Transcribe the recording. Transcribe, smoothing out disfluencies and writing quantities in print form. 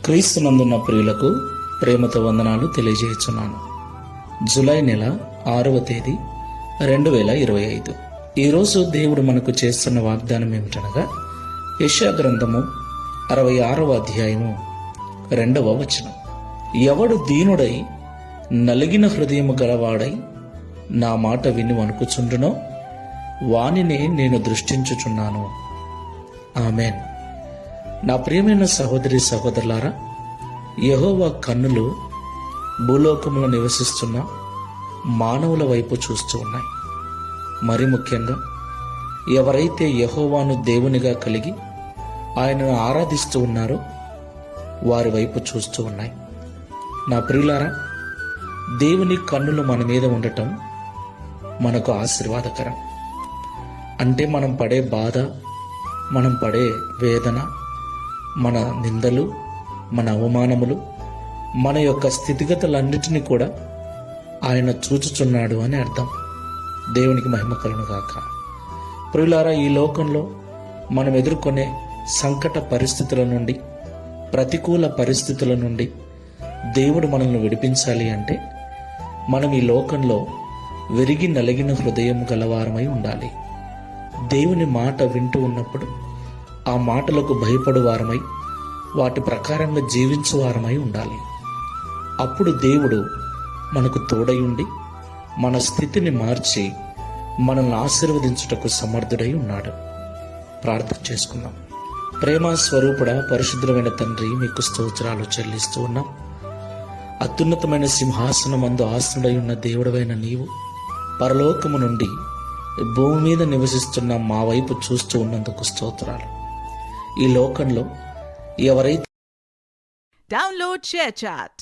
క్రీస్తునందున్న ప్రియులకు ప్రేమతో వందనాలు తెలియజేస్తున్నాను. జూలై నెల 6వ తేదీ 2025. ఈరోజు దేవుడు మనకు చేస్తున్న వాగ్దానం ఏమిటనగా యెషయా గ్రంథము 66వ అధ్యాయము 2వ వచనం. ఎవడు దీనుడై నలిగిన హృదయము గలవాడై నా మాట విని వణుకుచుండునో వానినే నేను దృష్టించుచున్నాను. ఆమెన్. నా ప్రియమైన సహోదరి సహోదరులారా, యెహోవా కన్నులు భూలోకంలో నివసిస్తున్న మానవుల వైపు చూస్తూ ఉన్నాయి. మరి ముఖ్యంగా ఎవరైతే యెహోవాను దేవునిగా కలిగి ఆయనను ఆరాధిస్తూ ఉన్నారో వారి వైపు చూస్తూ ఉన్నాయి. నా ప్రియులారా, దేవుని కన్నులు మన మీద ఉండటం మనకు ఆశీర్వాదకరం. అంటే మనం పడే బాధ, మనం పడే వేదన, మన నిందలు, మన అవమానములు, మన యొక్క స్థితిగతులన్నిటినీ కూడా ఆయన చూచుచున్నాడు అని అర్థం. దేవునికి మహిమ కలుగును గాక. ప్రియులారా, ఈ లోకంలో మనం ఎదుర్కొనే సంకట పరిస్థితుల నుండి, ప్రతికూల పరిస్థితుల నుండి దేవుడు మనల్ని విడిపించాలి అంటే మనం ఈ లోకంలో విరిగి నలిగిన హృదయం గలవారమై ఉండాలి. దేవుని మాట వింటూ ఉన్నప్పుడు ఆ మాటలకు భయపడు వారమై వాటి ప్రకారంగా జీవించు వారమై ఉండాలి. అప్పుడు దేవుడు మనకు తోడై ఉండి మన స్థితిని మార్చి మనల్ని ఆశీర్వదించుటకు సమర్థుడై ఉన్నాడు. ప్రార్థన చేసుకుందాం. ప్రేమ స్వరూపుడ, పరిశుద్ధమైన తండ్రి, మీకు స్తోత్రాలు చెల్లిస్తూ ఉన్నాం. అత్యున్నతమైన సింహాసనమందు ఆసనుడై ఉన్న దేవుడవైన నీవు పరలోకము నుండి భూమి మీద నివసిస్తున్న మా వైపు చూస్తూ ఉన్నందుకు స్తోత్రాలు. ఈ లోకంలో ఎవరైతే డౌన్లోడ్ షేర్ చాట్